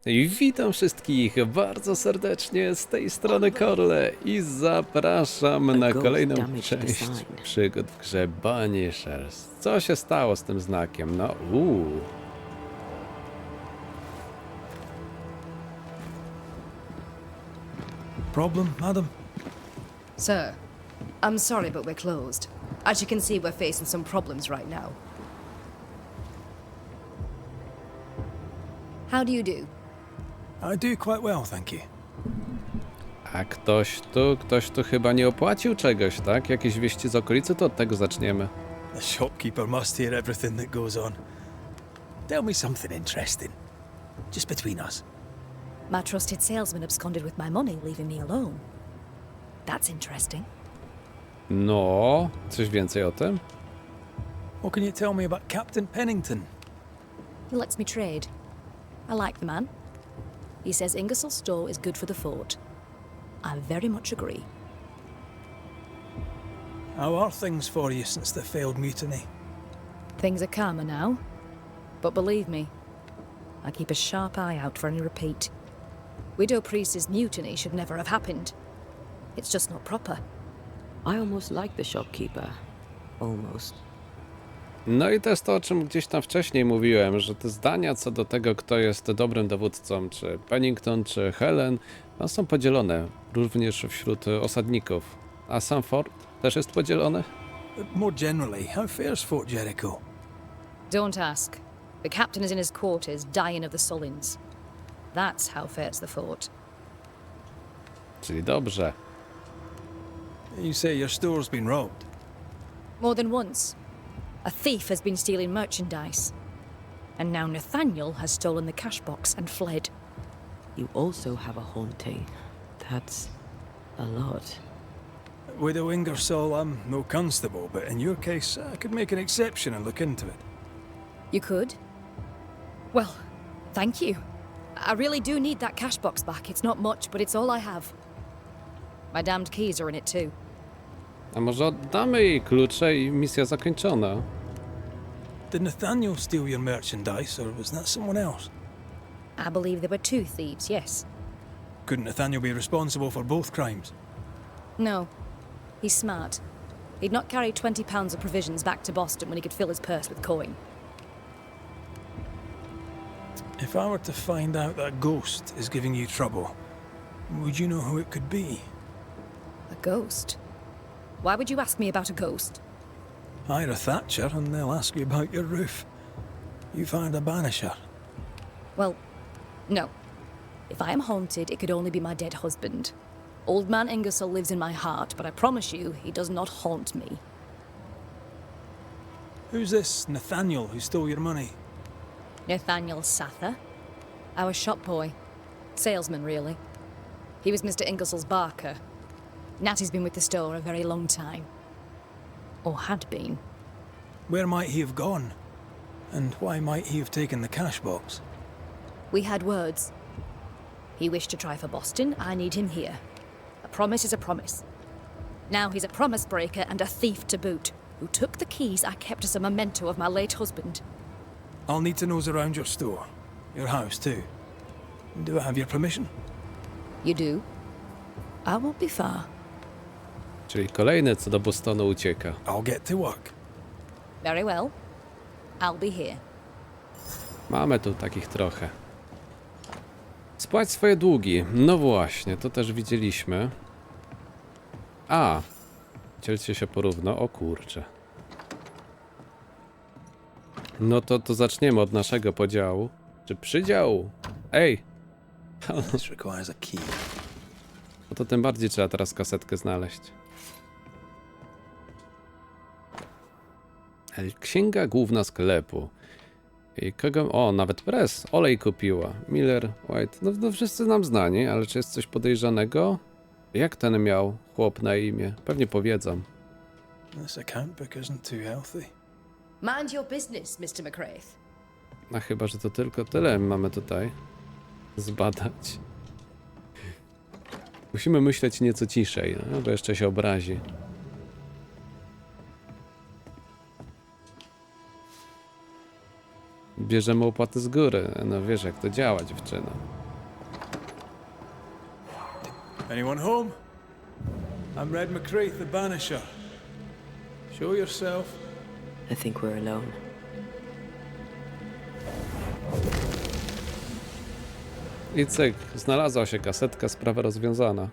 I witam wszystkich bardzo serdecznie z tej strony Korle i zapraszam na kolejną część przygód w grze Banishers. Co się stało z tym znakiem? No Problem, madam? Sir, I'm sorry, but we're closed. As you can see, we're facing some problems right now. How do you do? I do quite well, thank you. A ktoś tu chyba nie opłacił czegoś, tak? Jakieś wieści z okolicy, to od tego zaczniemy. The shopkeeper must hear everything that goes on. Tell me something interesting. Just between us. My trusted salesman absconded with my money, leaving me alone. That's interesting. No, coś więcej o tym? What can you tell me about Captain Pennington? He lets me trade. I like the man. He says Ingersoll's store is good for the fort. I very much agree. How are things for you since the failed mutiny? Things are calmer now. But believe me, I keep a sharp eye out for any repeat. Widow Priest's mutiny should never have happened. It's just not proper. I almost like the shopkeeper. Almost. No i to jest to, o czym gdzieś tam wcześniej mówiłem, że te zdania co do tego, kto jest dobrym dowódcą, czy Pennington, czy Helen, no są podzielone również wśród osadników. A sam fort też jest podzielony? More generally, how fares Fort Jericho? Don't ask. The captain is in his quarters, dying of the Sullins. That's how fares the fort. Czyli dobrze. You say your store's been robbed. More than once. A thief has been stealing merchandise. And now Nathaniel has stolen the cash box and fled. You also have a haunting. That's a lot. Widow Ingersoll, I'm no constable, but in your case, I could make an exception and look into it. You could? Well, thank you. I really do need that cash box back. It's not much, but it's all I have. My damned keys are in it too. A może oddamy jej klucze i misja zakończona? Did Nathaniel steal your merchandise, or was that someone else? I believe there were two thieves, yes. Couldn't Nathaniel be responsible for both crimes? No. He's smart. He'd not carry 20 pounds of provisions back to Boston when he could fill his purse with coin. If I were to find out that ghost is giving you trouble, would you know who it could be? A ghost? Why would you ask me about a ghost? Hire a Thatcher and they'll ask you about your roof. You find a Banisher. Well, no. If I am haunted, it could only be my dead husband. Old man Ingersoll lives in my heart, but I promise you, he does not haunt me. Who's this Nathaniel who stole your money? Nathaniel Sather. Our shop boy. Salesman, really. He was Mr. Ingersoll's barker. Natty's been with the store a very long time. Or had been. Where might he have gone? And why might he have taken the cash box? We had words. He wished to try for Boston, I need him here. A promise is a promise. Now he's a promise breaker and a thief to boot, who took the keys I kept as a memento of my late husband. I'll need to nose around your store. Your house, too. Do I have your permission? You do? I won't be far. Czyli kolejny co do Bostonu ucieka. I'll get to work. Very well. I'll be here. Mamy tu takich trochę. Spłać swoje długi. No właśnie, to też widzieliśmy. A, dzielcie się porówno. O kurczę. No to zaczniemy od naszego podziału. Czy przydziału? Ej! This requires a key. No to tym bardziej trzeba teraz kasetkę znaleźć. Księga główna sklepu. I kogo... O, nawet Press. Olej kupiła. Miller, White. No wszyscy nam znani, ale czy jest coś podejrzanego? Jak ten miał chłop na imię? Pewnie powiedzą. This account book isn't too healthy. Mind your business, Mr. McCraith. A chyba, że to tylko tyle mamy tutaj zbadać. Musimy myśleć nieco ciszej, no, bo jeszcze się obrazi. Bierzemy opłaty z góry. No wiesz jak to działa, dziewczyno. Anyone home? I'm Red McCraith, the Banisher. Show yourself. I think we're alone. I cyk, znalazła się kasetka, sprawa rozwiązana.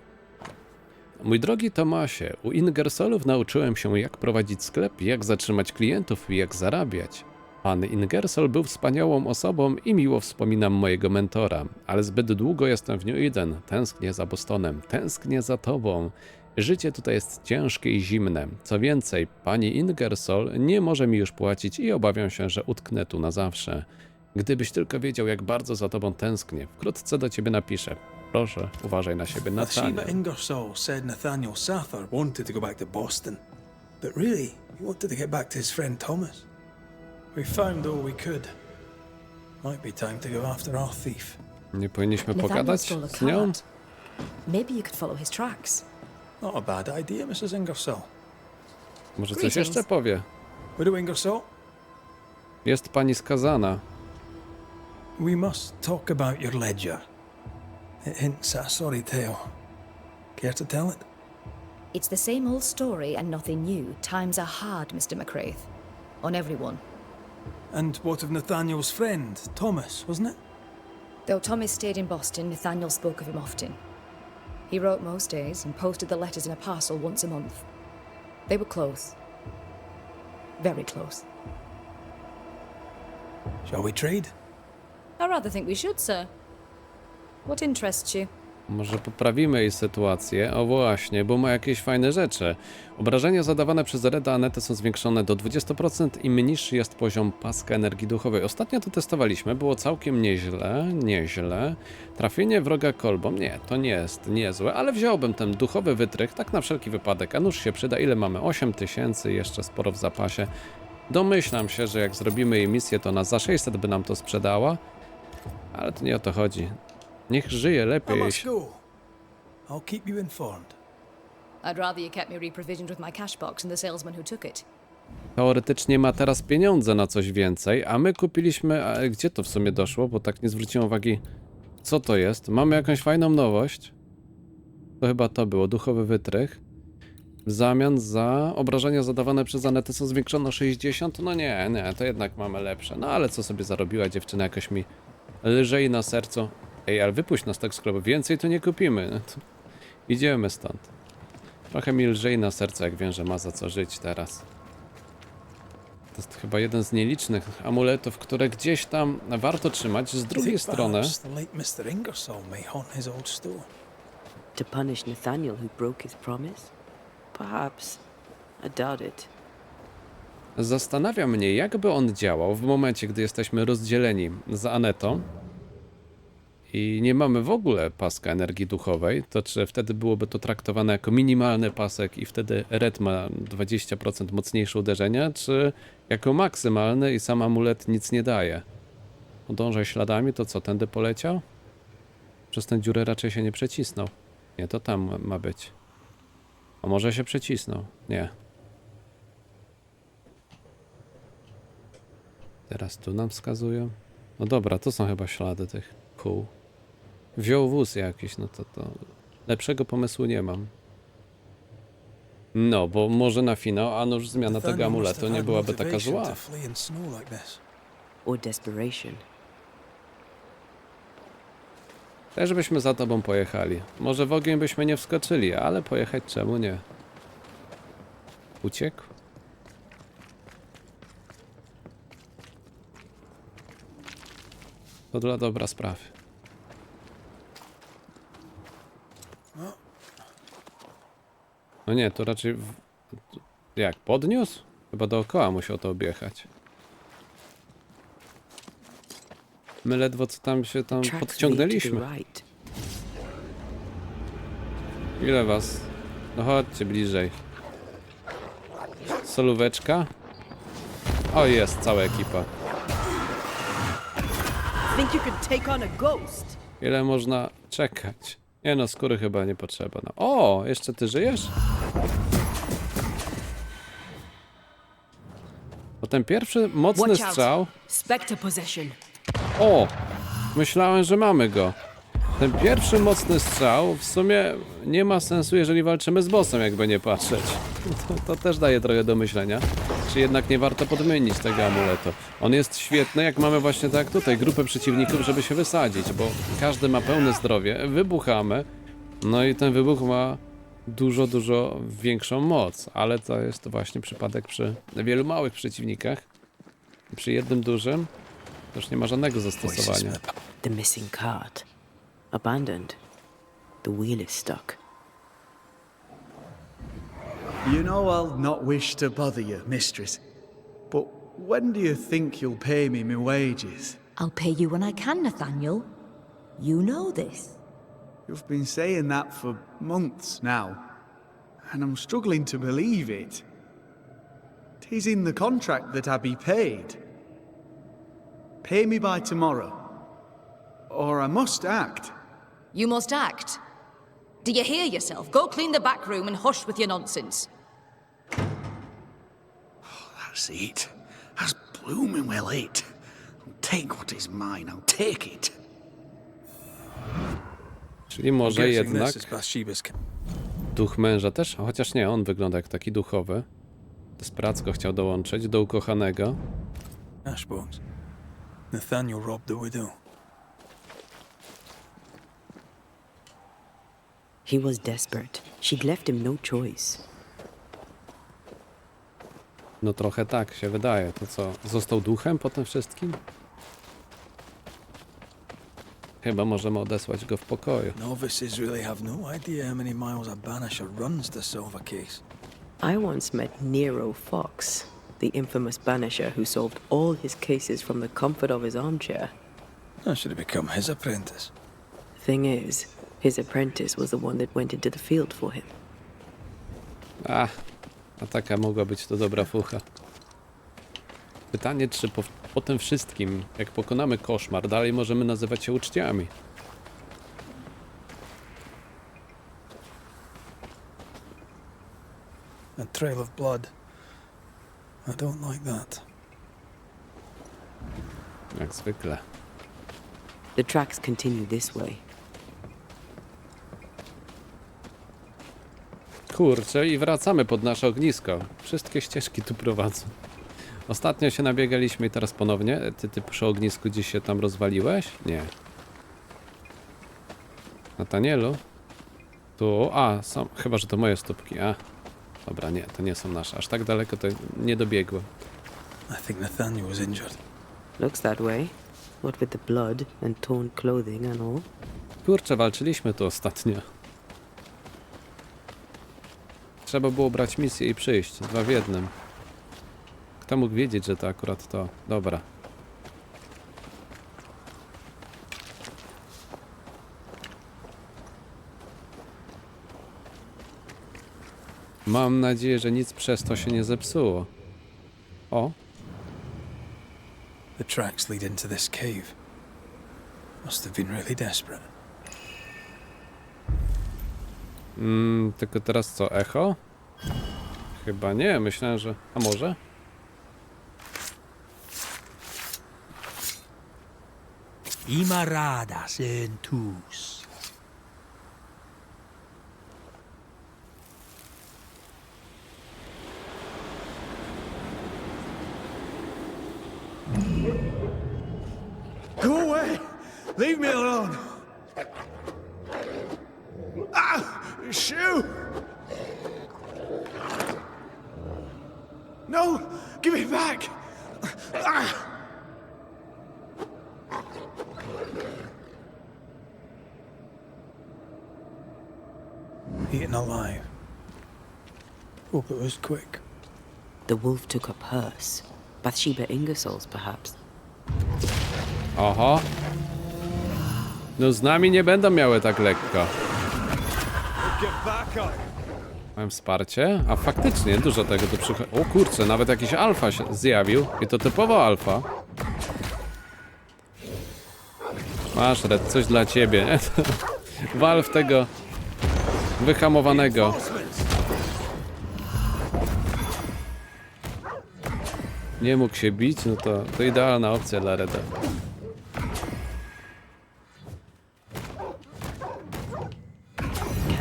Mój drogi Tomasie, u Ingersolów nauczyłem się, jak prowadzić sklep, jak zatrzymać klientów i jak zarabiać. Pan Ingersol był wspaniałą osobą i miło wspominam mojego mentora, ale zbyt długo jestem w New Eden, tęsknię za Bostonem, tęsknię za tobą. Życie tutaj jest ciężkie i zimne. Co więcej, pani Ingersol nie może mi już płacić i obawiam się, że utknę tu na zawsze. Gdybyś tylko wiedział, jak bardzo za tobą tęsknię, wkrótce do ciebie napiszę. Proszę, uważaj na siebie, Nathaniel. Bathsheba Ingersoll said Nathaniel Sather wanted to go back to Boston, but really, he wanted to get back to his friend Thomas. We found all we could. Might be time to go after our thief. Nie powinniśmy Nathaniel pogadać stole a z nią? card. Maybe you could follow his tracks. Not a bad idea, Mrs. Ingersoll. Może coś Greetings. jeszcze powie? Widow Ingersoll, Jest pani skazana. we must talk about your ledger. It hints at a sorry tale. Care to tell it? It's the same old story and nothing new. Times are hard, Mr. McCraith. On everyone. And what of Nathaniel's friend, Thomas, wasn't it? Though Thomas stayed in Boston, Nathaniel spoke of him often. He wrote most days and posted the letters in a parcel once a month. They were close. Very close. Shall we trade? I rather think we should, sir. What interests you? Może poprawimy jej sytuację? O właśnie, bo ma jakieś fajne rzeczy. Obrażenia zadawane przez Reda Anetę są zwiększone do 20%, im niższy jest poziom paska energii duchowej. Ostatnio to testowaliśmy, było całkiem nieźle. Trafienie wroga kolbą, nie, to nie jest niezłe, ale wziąłbym ten duchowy wytrych, tak na wszelki wypadek, a nóż się przyda. Ile mamy? 8000, jeszcze sporo w zapasie. Domyślam się, że jak zrobimy jej misję, to za 600 by nam to sprzedała, ale to nie o to chodzi. Niech żyje I lepiej. must go. I'll keep you informed. I'd rather you kept me reprovisioned with my cash box and the salesman who took it. Teoretycznie ma teraz pieniądze na coś więcej, a my kupiliśmy... A gdzie to w sumie doszło? Bo tak nie zwróciłem uwagi. Co to jest? Mamy jakąś fajną nowość. To chyba to było. Duchowy wytrych. W zamian za obrażenia zadawane przez Anetę są zwiększone o 60. No nie, to jednak mamy lepsze. No ale co sobie zarobiła dziewczyna? Jakoś mi lżej na sercu. Ej, ale wypuść nas tak sklepu. Więcej tu nie kupimy. No to idziemy stąd. Trochę mi lżej na sercu, jak wiem, że ma za co żyć teraz. To jest chyba jeden z nielicznych amuletów, które gdzieś tam warto trzymać. Z drugiej Think strony... perhaps the late Mr. Ingersoll may haunt his old store. To punish Nathaniel who broke his promise? Perhaps. I doubt it. Zastanawia mnie, jakby on działał w momencie, gdy jesteśmy rozdzieleni z Anetą i nie mamy w ogóle paska energii duchowej, to czy wtedy byłoby to traktowane jako minimalny pasek i wtedy Red ma 20% mocniejsze uderzenia, czy jako maksymalny i sam amulet nic nie daje? Podążaj śladami, to co, tędy poleciał? Przez tę dziurę raczej się nie przecisnął. Nie, to tam ma być. A może się przecisnął? Nie. Teraz tu nam wskazują. No dobra, to są chyba ślady tych kół. Wziął wóz jakiś, no to lepszego pomysłu nie mam. No, bo może na finał, a nuż zmiana tego Nathaniel must amuletu have nie had byłaby taka motivation zła. to flee in snow like this. Or desperation. Też byśmy za tobą pojechali. Może w ogień byśmy nie wskoczyli, ale pojechać czemu nie? Uciekł? To dla dobra sprawy. No nie, to raczej... Jak, podniósł? Chyba dookoła musiał to objechać. My ledwo co tam się Tracks lead to podciągnęliśmy. the right. Ile was? No chodźcie bliżej. Solóweczka. O, jest cała ekipa. Think you could take on a ghost? Ile można czekać? Nie no, skóry chyba nie potrzeba. No. O, jeszcze ty żyjesz? Bo ten pierwszy mocny Watch out. strzał... Spectre possession. O! Myślałem, że mamy go. Ten pierwszy mocny strzał w sumie nie ma sensu, jeżeli walczymy z bossem, jakby nie patrzeć. To też daje trochę do myślenia. Czy jednak nie warto podmienić tego amuletu. On jest świetny, jak mamy właśnie tak tutaj grupę przeciwników, żeby się wysadzić, bo każdy ma pełne zdrowie, wybuchamy, no i ten wybuch ma dużo większą moc, ale to jest właśnie przypadek przy wielu małych przeciwnikach. Przy jednym dużym to już nie ma żadnego zastosowania. The missing cart. Abandoned. The wheel is stuck. You know I'll not wish to bother you, mistress, but when do you think you'll pay me my wages? I'll pay you when I can, Nathaniel. You know this. You've been saying that for months now, and I'm struggling to believe it. 'Tis in the contract that I be paid. Pay me by tomorrow, or I must act. You must act. Do you hear yourself? Go clean the back room and hush with your nonsense. That's it. That's blooming well it. I'll take what is mine, I'll take it. Czyli może Guessing jednak this is Bathsheba's duch męża też, chociaż nie, on wygląda jak taki duchowy. Desperacko chciał dołączyć do ukochanego. cashbox. Nathaniel robbed the widow. He was desperate. She'd left him no choice. No trochę tak się wydaje. To co, został duchem po tym wszystkim? Chyba możemy odesłać go w pokoju. Novices really have no idea how many miles a banisher runs to solve a case. I once met Nero Fox, the infamous banisher who solved all his cases from the comfort of his armchair. I should have become his apprentice. Thing is, his apprentice was the one that went into the field for him. A taka mogła być to dobra fucha. Pytanie, czy po tym wszystkim, jak pokonamy koszmar, dalej możemy nazywać się uczciami? A trail of blood. I don't like that. Jak zwykle. The tracks continue this way. Kurczę, i wracamy pod nasze ognisko. Wszystkie ścieżki tu prowadzą. Ostatnio się nabiegaliśmy i teraz ponownie. Ty przy ognisku gdzieś się tam rozwaliłeś? Nie. Natanielu? Tu, chyba, że to moje stópki. Dobra, nie, to nie są nasze. Aż tak daleko to nie dobiegłem. I think Nathaniel was injured. Looks that way. What with the blood and torn clothing and all. Kurczę, walczyliśmy tu ostatnio. Trzeba było brać misję i przyjść. 2 w 1. Kto mógł wiedzieć, że to akurat to? Dobra. Mam nadzieję, że nic przez to się nie zepsuło. O! The tracks lead into this cave. Must have been really desperate. Tylko teraz co? Echo? Chyba nie, myślałem, że... A może? Imaradas en tus. Go away! Leave me alone! Shoe! No! Give it back! Eaten alive. Hope it was quick. The wolf took up hers. Bathsheba Ingersoll's, perhaps. Oho. No z nami nie będą miały tak lekko. Mam wsparcie? A faktycznie, dużo tego tu przychodzi. O kurczę, nawet jakiś alfa się zjawił. I to typowo alfa. Masz, Red, coś dla ciebie, nie? Wal w tego wyhamowanego. Nie mógł się bić, no to idealna opcja dla Reda.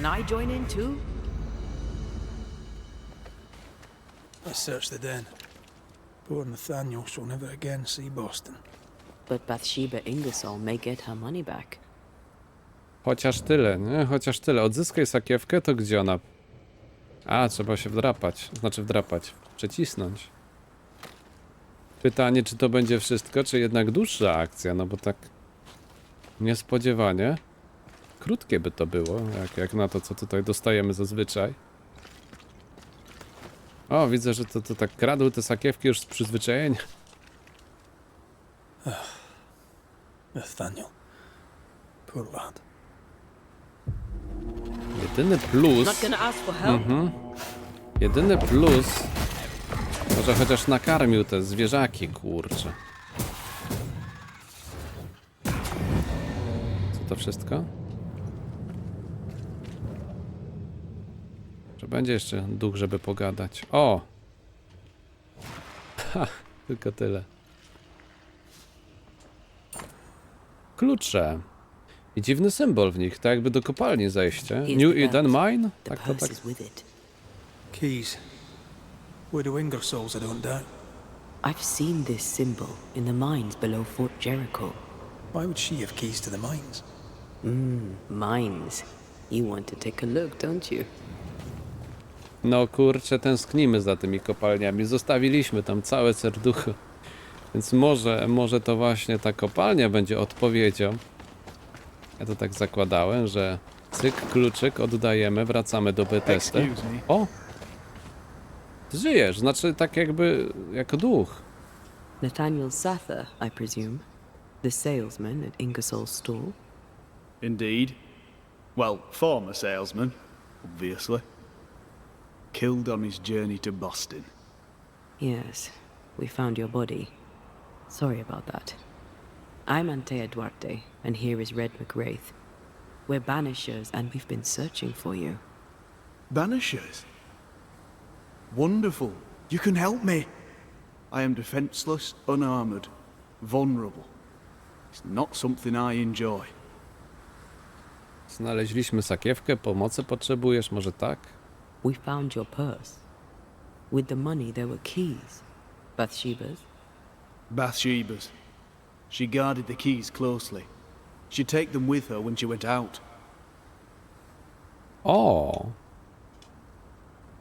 Can I join in too? Let's search the den. Poor Nathaniel shall never again see Boston. But Bathsheba Ingersoll may get her money back. Chociaż tyle, nie? Chociaż tyle. Odzyskaj sakiewkę, to gdzie ona? A, trzeba się wdrapać. Znaczy wdrapać. Przecisnąć. Pytanie, czy to będzie wszystko, czy jednak dłuższa akcja, no bo tak niespodziewanie krótkie by to było, jak na to, co tutaj dostajemy zazwyczaj. O, widzę, że to tak kradły te sakiewki już z przyzwyczajenia. Nathaniel. Poor lad. Jedyny plus... Not gonna ask for help. Jedyny plus... Może chociaż nakarmił te zwierzaki, kurczę. Co to wszystko? Że będzie jeszcze duch, żeby pogadać. O! Ha, tylko tyle. Klucze. I dziwny symbol w nich, tak jakby do kopalni zejście. New Eden Mine? The Tak to purse tak. is with it. Keys. Widow Ingersoll's, I don't doubt. I've seen this symbol in the mines below Fort Jericho. Why would she have keys to the mines? Mines. You want to take a look, don't you? No kurczę, tęsknimy za tymi kopalniami. Zostawiliśmy tam całe serducho. Więc może to właśnie ta kopalnia będzie odpowiedzią. Ja to tak zakładałem, że cyk, kluczyk, oddajemy, wracamy do Bethesdy. Excuse me. O! Ty żyjesz, znaczy tak jakby, jako duch. Nathaniel Sather, I presume. The salesman at Ingersoll's store. Indeed. Well, former salesman, obviously. Killed on his journey to Boston. Yes, we found your body. Sorry about that. I'm Antea Duarte, and here is Red McWraith. We're Banishers, and we've been searching for you. Banishers? Wonderful. You can help me. I am defenseless, unarmored, vulnerable. It's not something I enjoy. Znaleźliśmy sakiewkę, pomocy potrzebujesz, może tak? We found your purse. With the money, there were keys. Bathsheba's. Bathsheba's. She guarded the keys closely. She'd take them with her when she went out. O!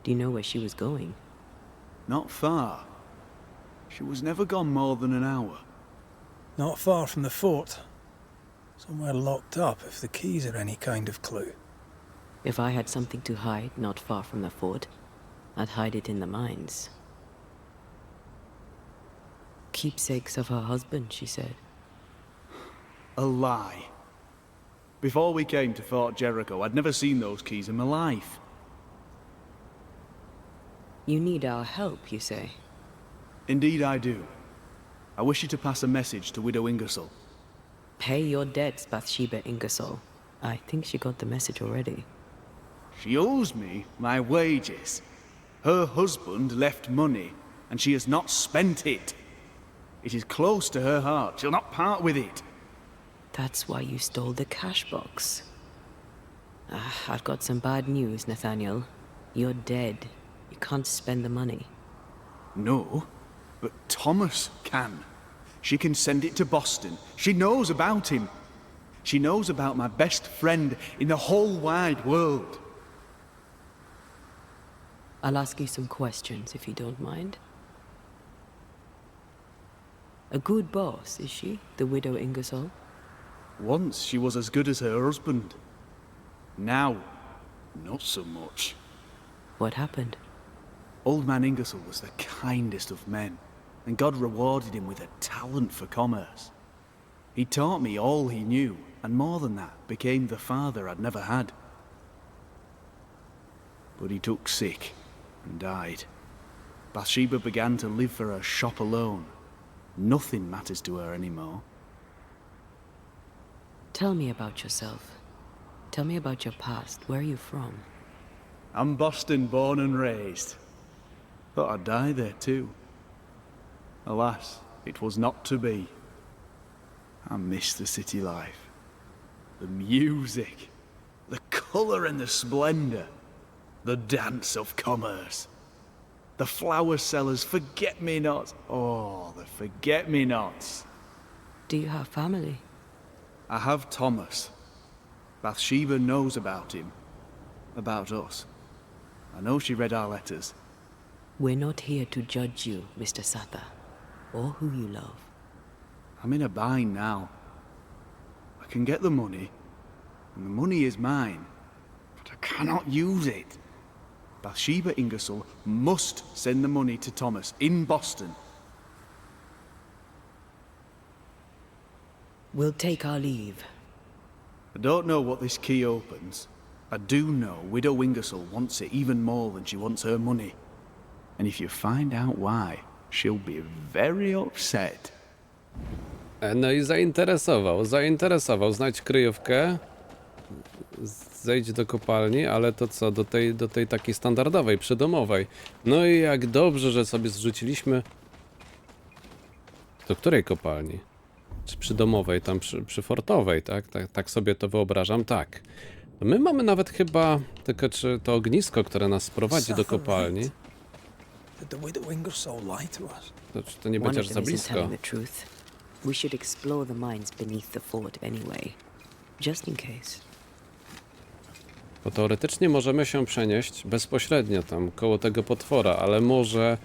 Do you know where she was going? Not far. She was never gone more than an hour. Not far from the fort. Somewhere locked up, if the keys are any kind of clue. If I had something to hide not far from the fort, I'd hide it in the mines. Keepsakes of her husband, she said. A lie. Before we came to Fort Jericho, I'd never seen those keys in my life. You need our help, you say? Indeed I do. I wish you to pass a message to Widow Ingersoll. Pay your debts, Bathsheba Ingersoll. I think she got the message already. She owes me my wages. Her husband left money, and she has not spent it. It is close to her heart. She'll not part with it. That's why you stole the cash box. I've got some bad news, Nathaniel. You're dead. You can't spend the money. No, but Thomas can. She can send it to Boston. She knows about him. She knows about my best friend in the whole wide world. I'll ask you some questions, if you don't mind. A good boss, is she, the widow Ingersoll? Once she was as good as her husband. Now, not so much. What happened? Old man Ingersoll was the kindest of men, and God rewarded him with a talent for commerce. He taught me all he knew, and more than that, became the father I'd never had. But he took sick and died. Bathsheba began to live for her shop alone. Nothing matters to her anymore. Tell me about yourself. Tell me about your past. Where are you from? I'm Boston born and raised. Thought I'd die there too. Alas, it was not to be. I miss the city life. The music. The colour and the splendour. The dance of commerce. The flower sellers' forget-me-nots. Oh, the forget-me-nots. Do you have family? I have Thomas. Bathsheba knows about him. About us. I know she read our letters. We're not here to judge you, Mr. Satha, or who you love. I'm in a bind now. I can get the money, and the money is mine, but I cannot use it. Bathsheba Ingersoll must send the money to Thomas in Boston. We'll take our leave. I don't know what this key opens. I do know Widow Ingersoll wants it even more than she wants her money. And if you find out why, she'll be very upset. No i zainteresował. Znajdź kryjówkę, zejdź do kopalni, ale to co, do tej takiej standardowej, przydomowej. No i jak dobrze, że sobie zrzuciliśmy... Do której kopalni? Czy przydomowej, tam przy fortowej, tak? Tak sobie to wyobrażam, tak. My mamy nawet chyba, tylko czy to ognisko, które nas prowadzi do kopalni. Did the widow Ingersoll lie to us? To, czy to nie One będzie of aż them za isn't blisko? telling the truth. We should explore the mines beneath the fort anyway, just in case. Bo teoretycznie możemy się przenieść bezpośrednio tam, koło tego potwora, ale może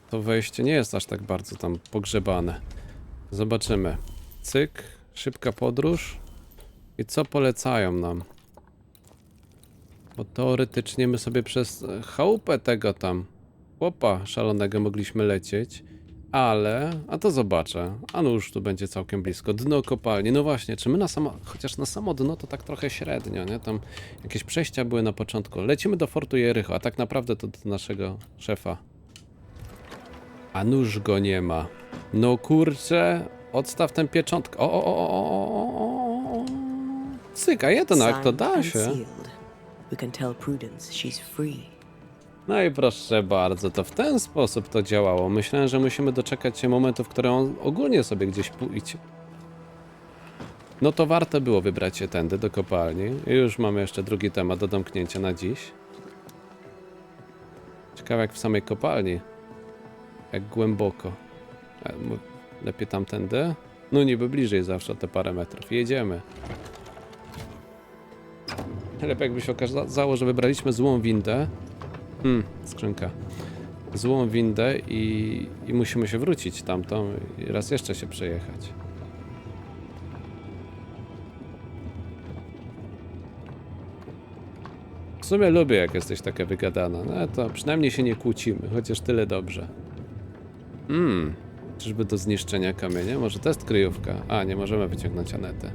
to wejście nie jest aż tak bardzo tam pogrzebane. Zobaczymy. Cyk, szybka podróż. I co polecają nam? Bo teoretycznie my sobie przez chałupę tego tam chłopa szalonego mogliśmy lecieć, ale... A to zobaczę. A no już tu będzie całkiem blisko. Dno kopalni. No właśnie, czy my chociaż na samo dno to tak trochę średnio, nie? Tam jakieś przejścia były na początku. Lecimy do fortu Jericho, a tak naprawdę to do naszego szefa. A nuż go nie ma. No kurczę, odstaw tę pieczątkę. O. Cyk, a jednak to da się. We can tell Prudence she's free. No i proszę bardzo, to w ten sposób to działało. Myślałem, że musimy doczekać się momentu, w którym on ogólnie sobie gdzieś pójdzie. No to warto było wybrać się tędy do kopalni. I już mamy jeszcze drugi temat do domknięcia na dziś. Ciekawe jak w samej kopalni. Jak głęboko. Lepiej tamtędy? No niby bliżej zawsze te parę metrów. Jedziemy. Lepiej jakby się okazało, że wybraliśmy złą windę. Skrzynka. Złą windę i musimy się wrócić tamtą i raz jeszcze się przejechać. W sumie lubię jak jesteś taka wygadana. No to przynajmniej się nie kłócimy, chociaż tyle dobrze. Czyżby do zniszczenia kamienia? Może to jest kryjówka? A, nie możemy wyciągnąć Anetę.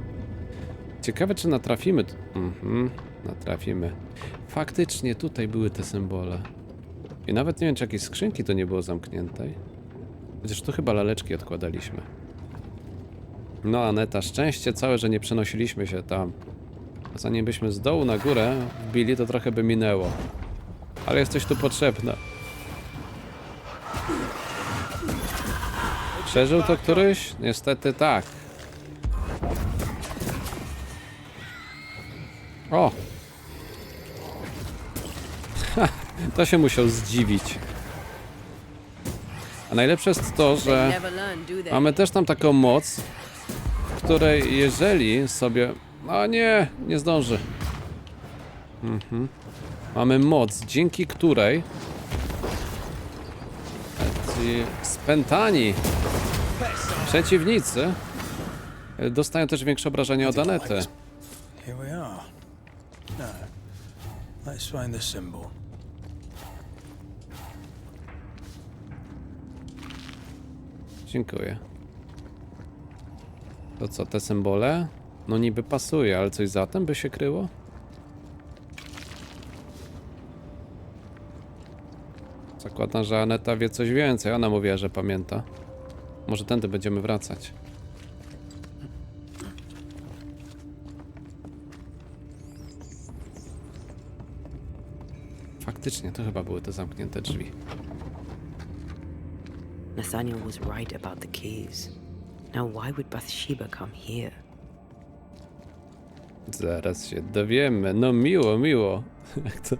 Ciekawe czy natrafimy. Natrafimy. Faktycznie tutaj były te symbole. I nawet nie wiem czy jakiejś skrzynki to nie było zamkniętej. Chociaż tu chyba laleczki odkładaliśmy. No Aneta, szczęście całe, że nie przenosiliśmy się tam. A zanim byśmy z dołu na górę wbili, to trochę by minęło. Ale jesteś tu potrzebna. Przeżył to któryś? Niestety tak. O! To się musiał zdziwić. A najlepsze jest to, że mamy też tam taką moc, w której jeżeli sobie... O nie, nie zdąży. Mamy moc, dzięki której ci spętani przeciwnicy dostają też większe obrażenia od Anety. Here we are. Now, let's find the symbol. Dziękuję. To co, te symbole? No niby pasuje, ale coś za tym by się kryło? Zakładam, że Aneta wie coś więcej. Ona mówiła, że pamięta. Może tędy będziemy wracać. Faktycznie, to chyba były te zamknięte drzwi. Nathaniel was right about the keys. Now why would Bathsheba come here? Zaraz się dowiemy. No miło, miło. Jak to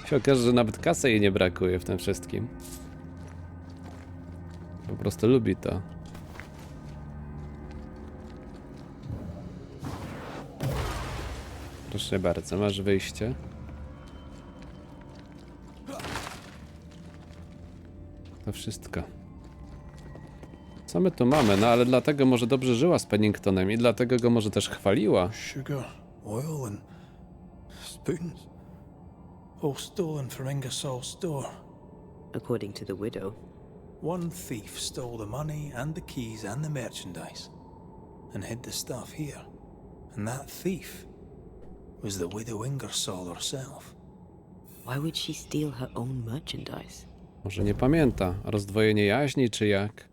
się okaże, że nawet kasy jej nie brakuje w tym wszystkim. Po prostu lubi to. Proszę bardzo, masz wyjście. To wszystko. Co my tu mamy? No ale dlatego może dobrze żyła z Penningtonem i dlatego go może też chwaliła. Sugar, oil, and spoons. All stolen from Ingersoll's store. According to the widow. One thief stole the money and the keys and the merchandise and hid the stuff here. And that thief was the widow Ingersoll herself. Why would she steal her own merchandise? Może nie pamięta. Rozdwojenie jaźni czy jak?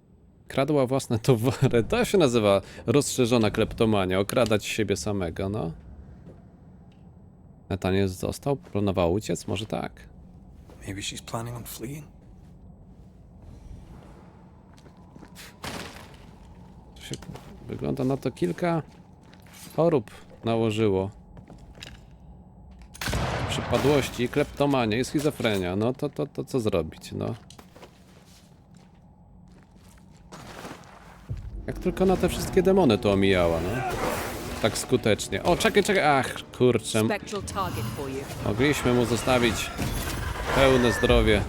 Kradła własne towary. To się nazywa rozszerzona kleptomania. Okradać siebie samego, no. Nathaniel został? Planował uciec? Może tak. Maybe she's planning on fleeing. Wygląda na to kilka chorób nałożyło. Przypadłości, kleptomania i schizofrenia. No to co zrobić, no. Jak tylko na te wszystkie demony to omijała, no. Tak skutecznie. O, czekaj. Ach, kurczę. Mogliśmy mu zostawić pełne zdrowie.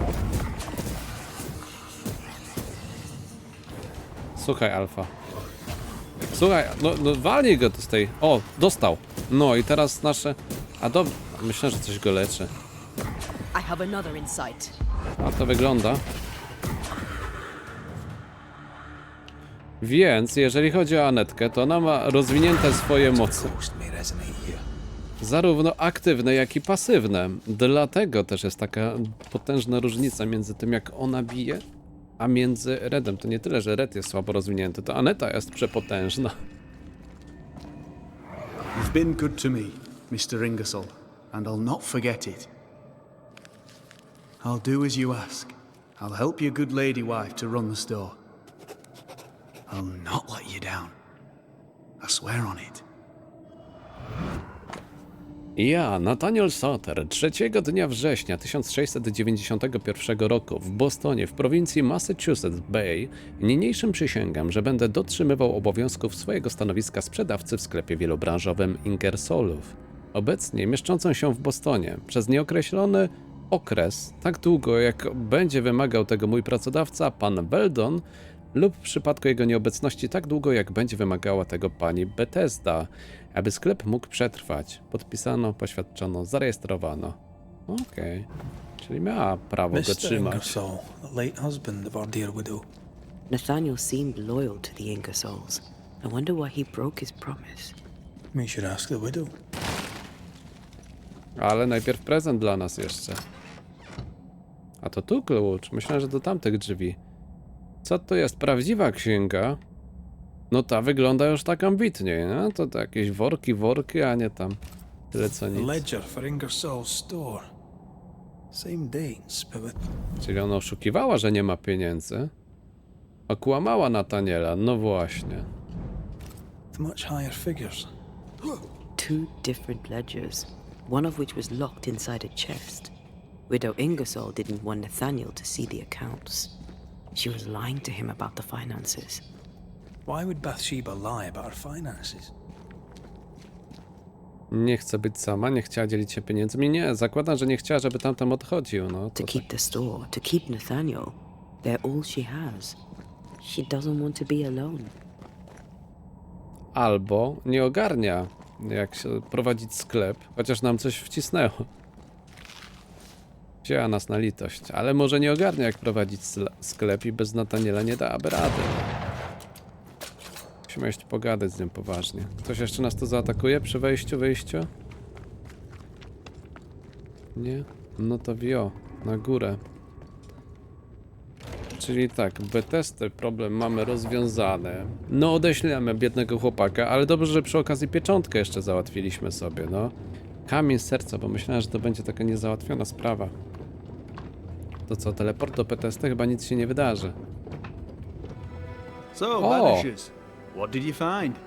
Słuchaj, Alfa. Słuchaj, no walnij go z tej... O, dostał. No i teraz nasze... A dobra, myślę, że coś go leczy. A to wygląda. Więc, jeżeli chodzi o Anetkę, to ona ma rozwinięte swoje moce. Zarówno aktywne, jak i pasywne. Dlatego też jest taka potężna różnica między tym, jak ona bije, a między Redem. To nie tyle, że Red jest słabo rozwinięty, to Aneta jest przepotężna. You've been good to me, Mr. Ingersoll, and I'll not forget it. I'll do as you ask. I'll help your good lady wife to run the store. I'll not let you down. I swear on it. Ja, Nathaniel Sutter, 3 dnia września 1691 roku w Bostonie w prowincji Massachusetts Bay niniejszym przysięgam, że będę dotrzymywał obowiązków swojego stanowiska sprzedawcy w sklepie wielobranżowym Ingersollów, obecnie mieszczącą się w Bostonie, przez nieokreślony okres, tak długo jak będzie wymagał tego mój pracodawca, pan Weldon, lub w przypadku jego nieobecności tak długo, jak będzie wymagała tego pani Bethesda, aby sklep mógł przetrwać. Podpisano, poświadczono, zarejestrowano. Okej. Czyli miała prawo go Mr. trzymać. Ingersoll, the late husband of our dear widow. Nathaniel seemed loyal to the Ingersolls. I wonder why he broke his promise. We should ask the widow. Ale najpierw prezent dla nas jeszcze. A to tu klucz. Myślałem, że do tamtych drzwi. Co to jest? Prawdziwa księga? No ta wygląda już tak ambitnie, no? To jakieś worki, a nie tam tyle co The nic. ledger for Ingersoll's store. Same dates, but with Czyli ona oszukiwała, że nie ma pieniędzy. Okłamała Nathaniela, no właśnie. much higher figures. 2 different ledgers, one of which was locked inside a chest. Widow Ingersoll didn't want Nathaniel to see the accounts. She was lying to him about the finances. Why would Bathsheba lie about her finances? Nie chce być sama, nie chciała dzielić się pieniędzmi. Nie, zakładam, że nie chciała, żeby tamten odchodził, no. To To keep the store, to keep Nathaniel. They're all she has. She doesn't want to be alone. Albo nie ogarnia, jak się prowadzić sklep, chociaż nam coś wcisnęło. Wzięła nas na litość, ale może nie ogarnia, jak prowadzić sklep i bez Nathaniela nie dałaby rady. Musimy jeszcze pogadać z nią poważnie. Ktoś jeszcze nas tu zaatakuje przy wejściu, wyjściu? Nie? No to wio, na górę. Czyli tak, Bethesdy problem mamy rozwiązany. No odeślemy biednego chłopaka, ale dobrze, że przy okazji pieczątkę jeszcze załatwiliśmy sobie, no. Kamień z serca, bo myślałem, że to będzie taka niezałatwiona sprawa. To co, teleport do Bethesdy? Chyba nic się nie wydarzy. So, Banishers, what did you find?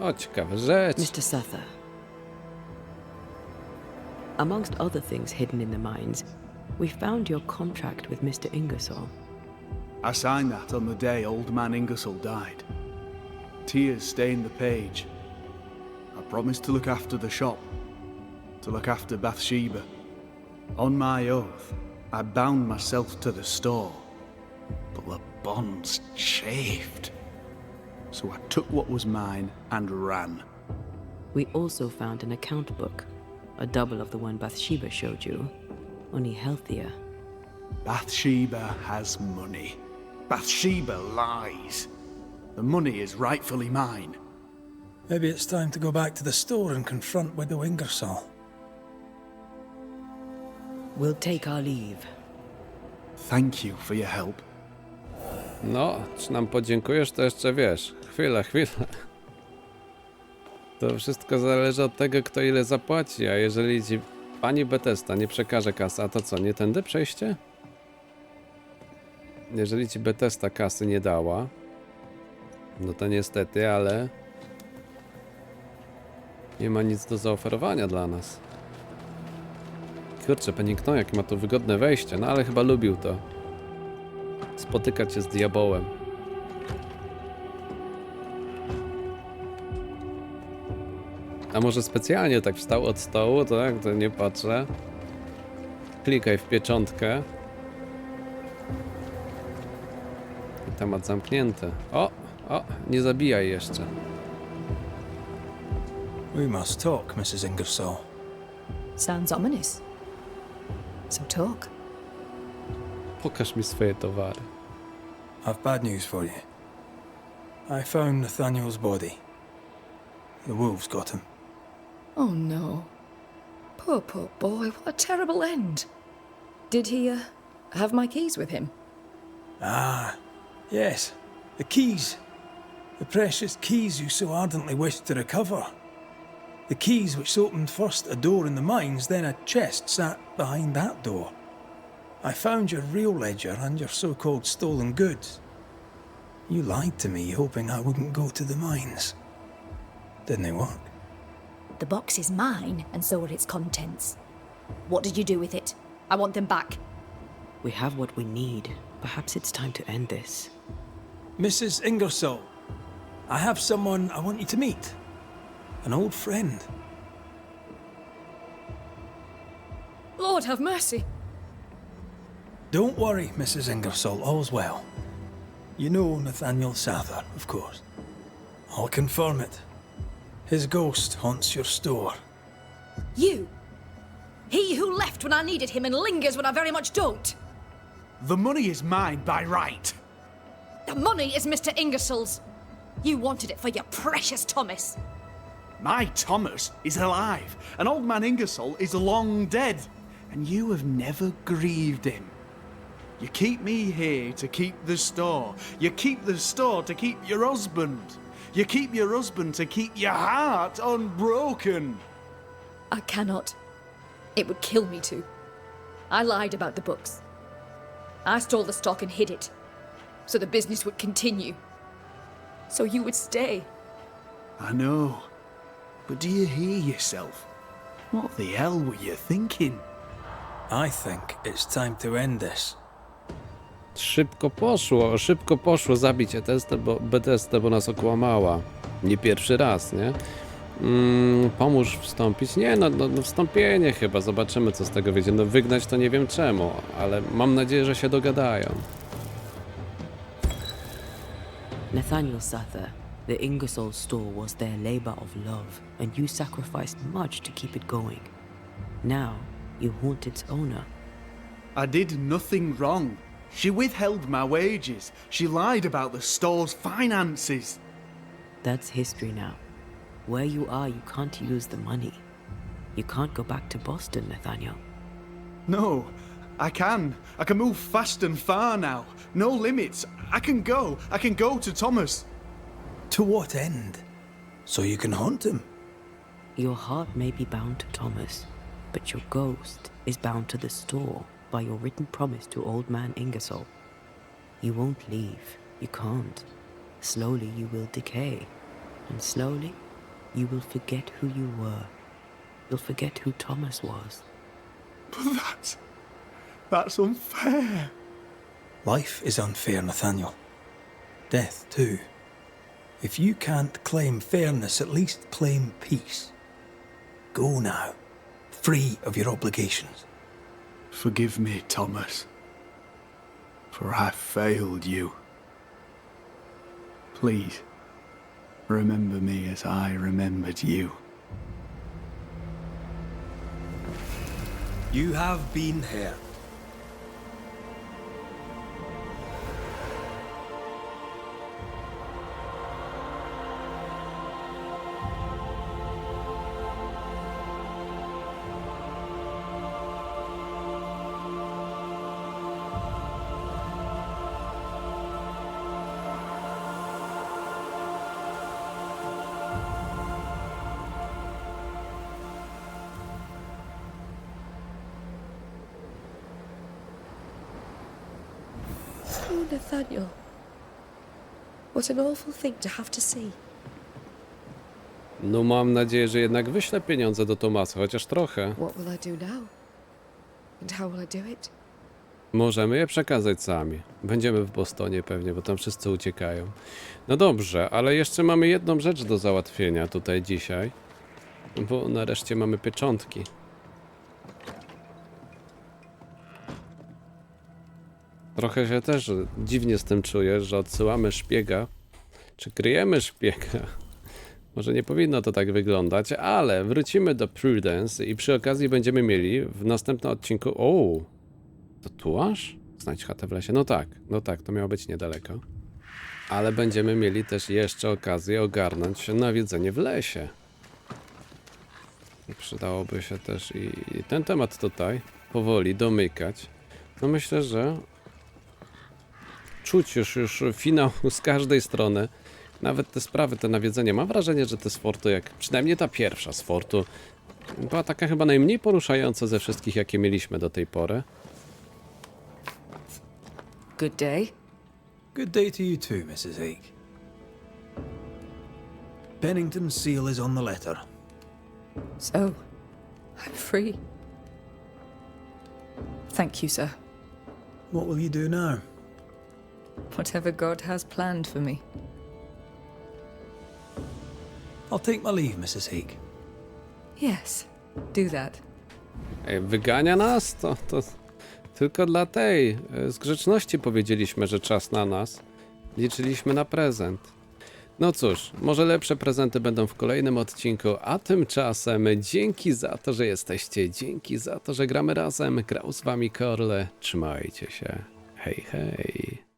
O, ciekawa rzecz. Mr. Suther, Amongst other things hidden in the mines, we found your contract with Mr. Ingersoll. I signed that on the day old man Ingersoll died. Tears stain the page. I promised to look after the shop, to look after Bathsheba. On my oath, I bound myself to the store, but the bonds chafed. So I took what was mine and ran. We also found an account book, a double of the one Bathsheba showed you, only healthier. Bathsheba has money. Bathsheba lies. The money is rightfully mine. Maybe it's time to go back to the store and confront Widow Ingersoll. We'll take our leave. Thank you for your help. No, czy nam podziękujesz, to jeszcze wiesz. Chwila. To wszystko zależy od tego, kto ile zapłaci, a jeżeli ci pani Bethesda nie przekaże kasy, a to co, nie tędy przejście? Jeżeli ci Bethesda kasy nie dała, no to niestety, ale nie ma nic do zaoferowania dla nas. Kurczę, Pennington, jakie ma to wygodne wejście, no ale chyba lubił to. Spotykać się z diabełem. A może specjalnie tak wstał od stołu, tak? To nie patrzę. Klikaj w pieczątkę. I temat zamknięty. O, nie zabijaj jeszcze. We must talk, Mrs. Ingersoll. Sounds ominous. So talk. Pokaż mi swoje towary. I've bad news for you. I found Nathaniel's body. The wolves got him. Oh no. Poor boy, what a terrible end. Did he, have my keys with him? Ah, yes. The keys. The precious keys you so ardently wished to recover. The keys which opened first a door in the mines, then a chest sat behind that door. I found your real ledger and your so-called stolen goods. You lied to me, hoping I wouldn't go to the mines. Didn't it work? The box is mine, and so are its contents. What did you do with it? I want them back. We have what we need. Perhaps it's time to end this. Mrs. Ingersoll, I have someone I want you to meet. An old friend. Lord have mercy. Don't worry, Mrs. Ingersoll, all's well. You know Nathaniel Sather, of course. I'll confirm it. His ghost haunts your store. You! He who left when I needed him and lingers when I very much don't! The money is mine by right. The money is Mr. Ingersoll's. You wanted it for your precious Thomas. My Thomas is alive, and old man Ingersoll is long dead, and you have never grieved him. You keep me here to keep the store. You keep the store to keep your husband. You keep your husband to keep your heart unbroken. I cannot. It would kill me to. I lied about the books. I stole the stock and hid it, so the business would continue. So you would stay. I know. But do you hear yourself? What the hell were you thinking? I think it's time to end this. Szybko poszło zabić Bethesdę, bo nas okłamała. Nie pierwszy raz, nie? Pomóż wstąpić. Nie, no wstąpienie chyba. Zobaczymy, co z tego wyjdzie. No wygnać to nie wiem czemu, ale mam nadzieję, że się dogadają. Nathaniel Sather, the Ingersoll store was their labor of love, and you sacrificed much to keep it going. Now, you haunt its owner. I did nothing wrong. She withheld my wages. She lied about the store's finances. That's history now. Where you are, you can't use the money. You can't go back to Boston, Nathaniel. No, I can. I can move fast and far now. No limits. I can go to Thomas. To what end? So you can haunt him? Your heart may be bound to Thomas, but your ghost is bound to the store by your written promise to old man Ingersoll. You won't leave. You can't. Slowly you will decay, and slowly you will forget who you were. You'll forget who Thomas was. But that's unfair. Life is unfair, Nathaniel. Death, too. If you can't claim fairness, at least claim peace. Go now, free of your obligations. Forgive me, Thomas, for I failed you. Please, remember me as I remembered you. You have been heard. Oh, Nathaniel. What an awful thing to have to see. No mam nadzieję, że jednak wyślę pieniądze do Thomasa, chociaż trochę. What will I do now? And how will I do it? Możemy je przekazać sami. Będziemy w Bostonie pewnie, bo tam wszyscy uciekają. No dobrze, ale jeszcze mamy jedną rzecz do załatwienia tutaj dzisiaj. Bo nareszcie mamy pieczątki. Trochę się też dziwnie z tym czuję, że odsyłamy szpiega. Czy kryjemy szpiega? Może nie powinno to tak wyglądać, ale wrócimy do Prudence i przy okazji będziemy mieli w następnym odcinku... O, tatuaż? Znajdź chatę w lesie. No tak, to miało być niedaleko. Ale będziemy mieli też jeszcze okazję ogarnąć nawiedzenie w lesie. I przydałoby się też i ten temat tutaj powoli domykać. No myślę, że czuć już finał z każdej strony. Nawet te sprawy, te nawiedzenie. Mam wrażenie, że te z fortu, jak przynajmniej ta pierwsza z fortu, była taka chyba najmniej poruszająca ze wszystkich, jakie mieliśmy do tej pory. Good day. Good day to you too, Mrs. Ake. Pennington's seal is on the letter. So, I'm free. Thank you, sir. What will you do now? Whatever God has planned for me. I'll take my leave, Mrs. Ake. Yes, do that. Ej, wygania nas? To tylko dla tej. Z grzeczności powiedzieliśmy, że czas na nas. Liczyliśmy na prezent. No cóż, może lepsze prezenty będą w kolejnym odcinku, a tymczasem dzięki za to, że jesteście, dzięki za to, że gramy razem. Grał z wami Korle. Trzymajcie się. Hej, hej.